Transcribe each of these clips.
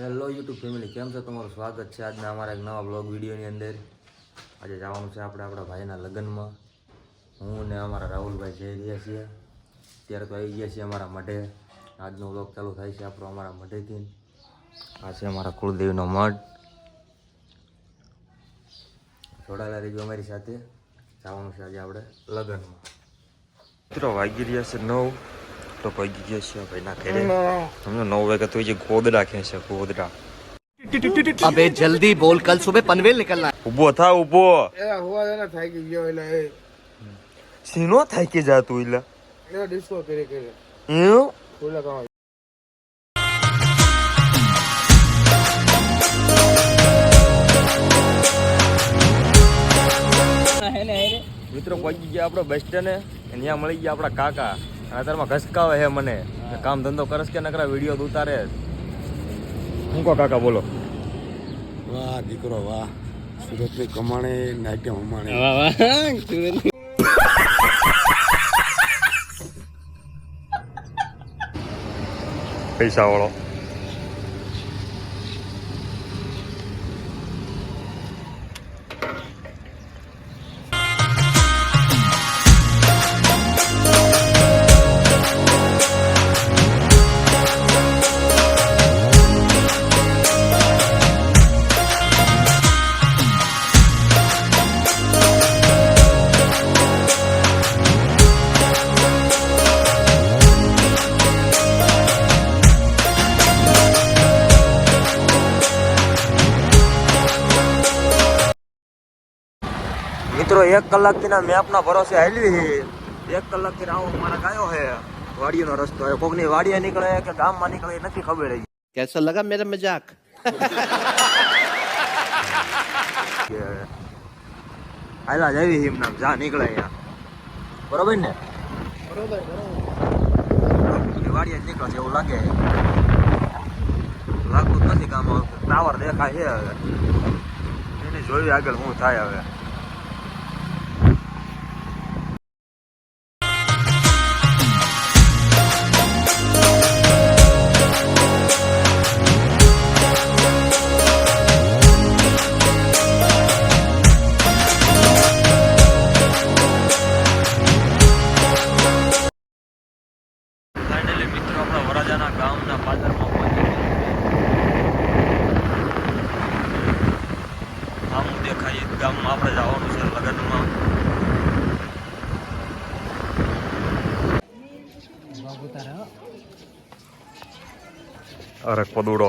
Hello YouTube family, કેમ છો? તમારું સ્વાગત છે આજના અમારા એક નવા બ્લોગ વિડીયોની અંદર. આજે જવાનું છે આપણે આપણા ભાઈના લગ્નમાં. હું ને અમારા રાહુલભાઈ જઈ રહ્યા છીએ. અત્યારે તો આવી ગયા છીએ અમારા મઢે. આજનો બ્લોગ ચાલુ થાય છે આપણો અમારા મઢેથી. આ છે અમારા કુળદેવીનો મઢ. જોડાયેલા રહીજો અમારી સાથે. જવાનું છે આજે આપણે લગ્નમાં. મિત્રો વાગી રહ્યા છે 9 તો પગી ગયા છે ભાઈના ઘરે. તમને 9 વાગે તો જે ગોદડા ખેંચે ગોદડા. अबे जल्दी बोल, कल सुबह पनवेल निकलना है। ઉભો થા ઉભો. હુવા જરા થાકી ગયો એટલે સીનો થાકી જાતું એટલે એ ડિસ્કો કરે એવું ખોલા કામ. મિત્રો પહોંચી ગયા આપણો બસ સ્ટેન્ડે. ત્યાં મળી ગયા આપણા કાકા. અત્યારમાં ઘસકાવે હે મને કામ ધંધો કરસ કે નકરા વિડીયો ઉતારે. હું કહો કાકા બોલો. વાહ દીકરો વાહ, સુરત ની કમાણે નાટ્ય અમાણે. પૈસા વાળો. મિત્રો 1 કલાકથી ના મેપના ભરોસે હાલવી. 1 કલાકથી આવો મારા ગાયો હે વાડીનો રસ્તો. કોકની વાડીએ નીકળે કે ગામમાં નીકળે એ નથી ખબર. कैसा लगा मेरा मजाक? હાલા જાવી હિમ નામ જા નીકળે અહીંયા. બરોબર ને? બરોબર વાડીએ નીકળે છે એવું લાગે. લાગતું જ નથી. ગામમાં ટાવર દેખાય છે હવે. એને જોયું આગળ શું થાય હવે. મિત્રો આપણા વરાજાના ગામના પાદરમાં પહોંચી ગયા. આમ દેખાય ગામમાં આપણે જવાનું છે લગ્નમાં. અરે પદુડો.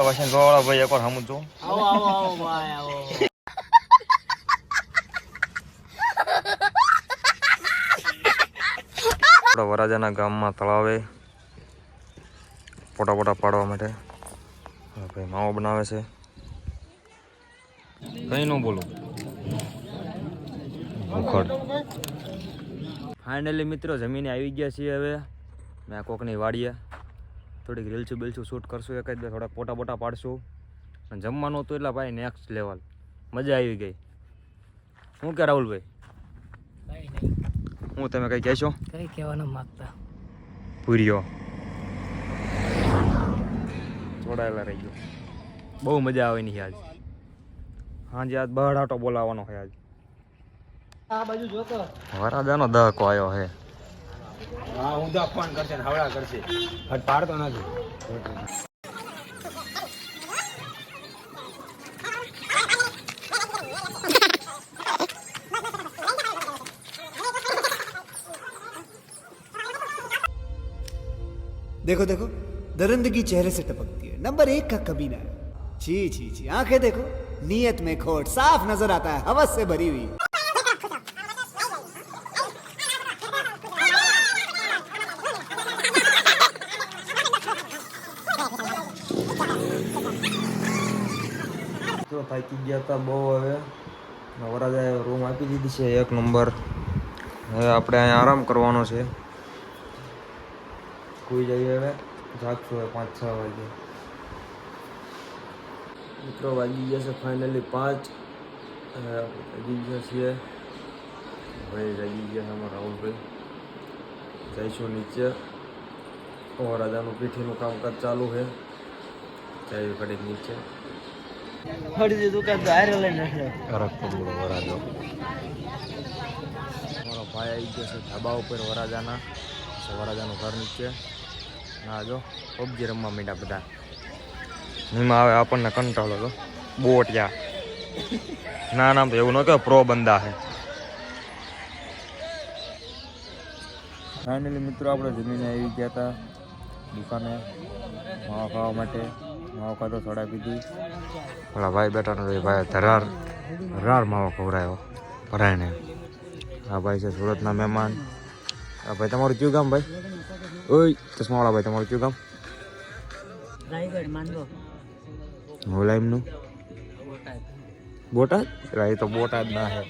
વસંત વાળા ભાઈ એકવાર હમું છું. આપણા વરાજાના ગામમાં તળાવે ફોટા પાડવા માટે ભાઈ માવો બનાવે છે. કઈ ન બોલું. ફાઇનલી મિત્રો જમીને આવી ગયા છીએ. હવે મેં કોકની વાડીએ થોડીક રીલ્સું બિલ્સું શૂટ કરશું. એક જ બે થોડાક ફોટા પાડશું. અને જમવાનું હતું એટલે ભાઈ નેક્સ્ટ લેવલ મજા આવી ગઈ. શું કે રાહુલભાઈ? હું તમે કઈ કહેશો? કઈ કહેવાનું માંગતા પૂરીઓ જોડાયેલા રહી ગયો. બહુ મજા આવે નહીં આજ. હાજી આજ બહાડાટો બોલાવવાનો છે આજ. આ બાજુ જોતો વરાજાનો દહકો આવ્યો હે. હા ઊંધા ફોન કરશે ને હવડા કરશે. હટ પાડતો નથી. देखो देखो, दरिंदगी चेहरे से टपकती है। नंबर 1 का कमीना है। जी जी जी, आंखें देखो, नीयत में खोट साफ नजर आता है, हवस से भरी हुई। થાકી ગયા હતા બહુ. હવે વરાજાએ રૂમ આપી દીધી છે 1 નંબર. હવે આપણે અહીંયા આરામ કરવાનો છે. કોઈ જઈએ હવે જાગશું હવે 5-6 વાગે. મિત્રો વાગી ગયા છે ફાઇનલી 5 વાગી ગયા છીએ. હવે જાગી ગયા છે અમારા રાહુલભાઈ. જઈશું નીચે. વરાજાનું પીઠીનું કામકાજ ચાલુ છે. જઈ કડીક નીચે વરાજો. મારો ભાઈ આવી ગયો છે ધાબા ઉપર વરાજાના. વરાજાનું ઘર નીચે. ના જો પબજી રમવા માંડ્યા બધા. એમાં આવે આપણને કંટાળો તો બોટિયા. ના નામ તો એવું ન કે પ્રો બંદા છે. ફાઇનલી મિત્રો આપણે જમીને આવી ગયા હતા દુકાને માવા ખાવા માટે. માવો ખાધો, સોડા પીધી. ઓલા ભાઈ બેઠા નથી, ભાઈ ધરાર માવો ખવડાયો ભરાઈને. આ ભાઈ છે સુરતના મહેમાન. આ ભાઈ તમારું કયું ગામ ભાઈ? ઓય ચશ્માવાળા ભાઈ, તમારું કયું ગામ? મુલાયમનું બોટાદ? એ તો બોટાદ ના હે.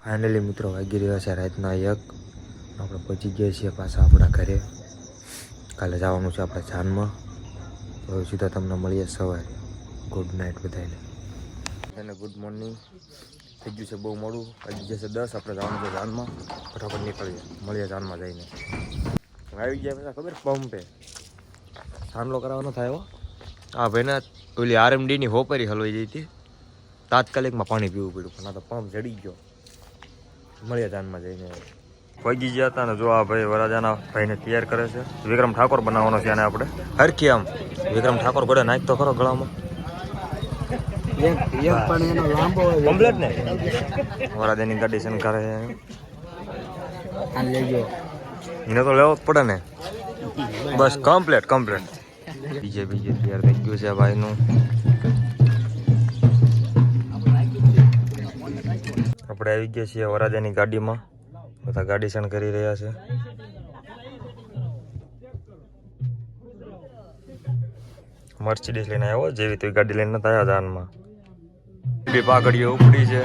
ફાઇનલી મિત્રો વાગી રહ્યા છે રાતના 1. આપણે પહોંચી ગયા છીએ પાછા આપણા ઘરે. કાલે જવાનું છે આપણે જાનમાં. તો સીધા તમને મળીએ સવારે. ગુડ નાઇટ બધાને. અને ગુડ મોર્નિંગ. થઈ ગયું છે બહુ મોડું. વાગી જશે 10. આપણે જવાનું છે જાનમાં. ફટાફટ નીકળીએ, મળીએ જાનમાં જઈને. આવી ગયા પછી ખબર પંપે સાનલો કરાવવાનો થાય. હા ભાઈને ઓલી RMDની હોપરી હલવાઈ જઈ હતી. તાત્કાલિકમાં પાણી પીવું પડ્યું, પણ આ તો પંપ જડી ગયો. મળીએ જાનમાં જઈને. વાગી ગયા હતા ને જો આ ભાઈ વરાજાના ભાઈને તૈયાર કરે છે. વિક્રમ ઠાકોર બનાવવાનો છે. અને આપણે હરખી આમ વિક્રમ ઠાકોર ગળે નાખ તો ખરો ગળામાં. કમ્પ્લેટ ને વરાજાની ગાડી શણગારે છે. એને તો લેવો જ પડે ને. બસ કમ્પ્લેટ. બીજે તૈયાર થઈ ગયું છે ભાઈનું. આપણે આવી ગયા છીએ વરાજાની ગાડીમાં. બધા ગાડી શણ કરી રહ્યા છે. મર્સિડીઝ લઈને આવ્યો. જેવી તેવી ગાડી લઈને નતા આવ્યા જાનમાં. બે પાઘડીઓ ઉપડી છે.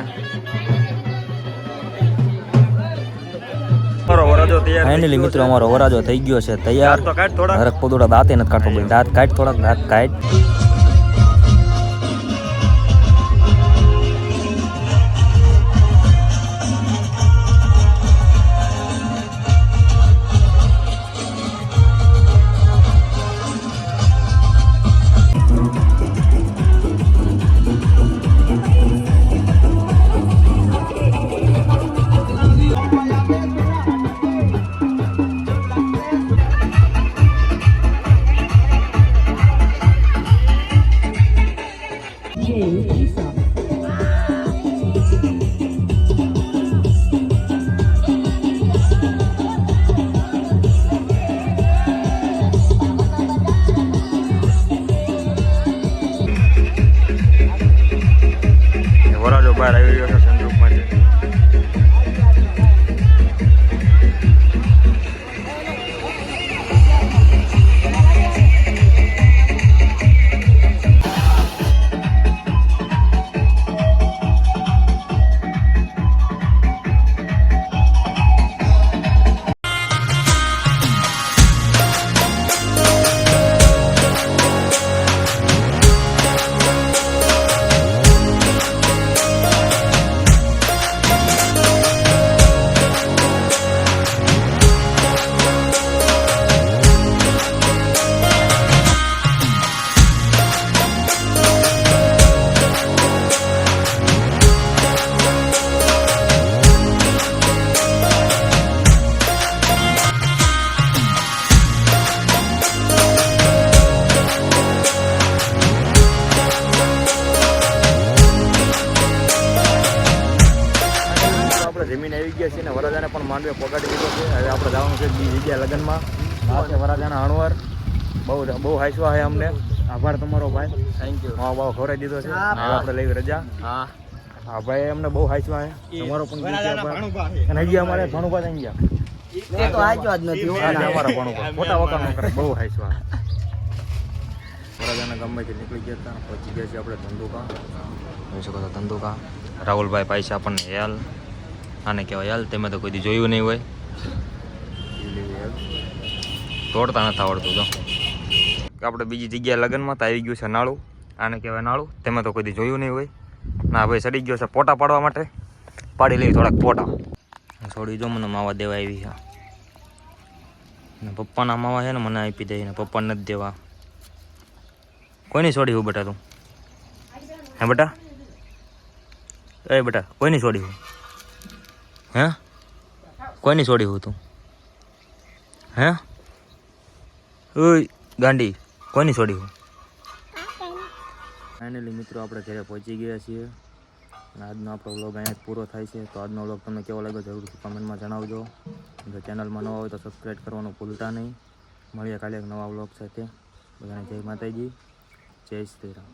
ફાઇનલી મિત્રો અમારો વરાજો થઈ ગયો છે તૈયાર. હરક પોદોડા દાંતે નથી કાઢતો. દાંત કાઢ થોડાક, દાંત કાઢ. બહાર આવી રહ્યો છે સંદૂકમાંથી. માંડવે પગાડી દીધો છે. હવે આપણે જવાનું છે બીજી જગ્યાએ લગ્નમાં. આ છે વરાજાના અણવર. બહુ હાઈસવા છે અમને. આભાર તમારો ભાઈ. Thank you. માવો બાવો ખવડાવી દીધો છે. હવે આપણે લેવી રજા. હા હા ભાઈ અમને બહુ હાઈસવા છે. તમારો પણ અને હજી અમારે ભણુભા થઈ ગયા. એ તો આજો જ નથી આ છે અમારા ભણુભા. ખોટા વખાણ ન કરે. બહુ હાઈસવા વરાજાના ગામમાંથી નીકળી ગયા હતા. પહોંચી ગયા છીએ આપણે ધંધુકા. જોઈ શકો છો ધંધુકા. રાહુલભાઈ પૈસા આપણને હેલ આને કહેવાય હેલ. તમે તો કોઈ દી જોયું નહીં હોય. તોડતા નથી આવડતું જો. આપણે બીજી જગ્યાએ લગ્નમાં તો આવી ગયું છે નાળું. આને કહેવાય નાળું. તમે તો કોઈ દી જોયું નહીં હોય. ના ભાઈ ચડી ગયો છે પોટા પાડવા માટે. પાડી લઈ થોડાક પોટા. છોડી જો મને માવા દેવા આવી છે. ને પપ્પાના માવા છે ને મને આપી દે ને પપ્પાને નથી દેવા. કોઈની છોડી હું બેટા તું? હે બેટા? એ બેટા કોઈની છોડી હું? હે કોઈની છોડી હું તું? હે ઓય ગાંડી કોઈની છોડી હું? ફાઇનલી મિત્રો આપણે ઘરે પહોંચી ગયા છીએ અને આજનો આપણો વ્લોગ અહીંયા જ પૂરો થાય છે. તો આજનો વ્લોગ તમને કેવો લાગ્યો જરૂરથી કમેન્ટમાં જણાવજો. જો ચેનલમાં નવા હોય તો સબસ્ક્રાઈબ કરવાનું ભૂલતા નહીં. મળીએ કાલે એક નવા વ્લોગ સાથે. બધાને જય માતાજી, જય શ્રી રામ.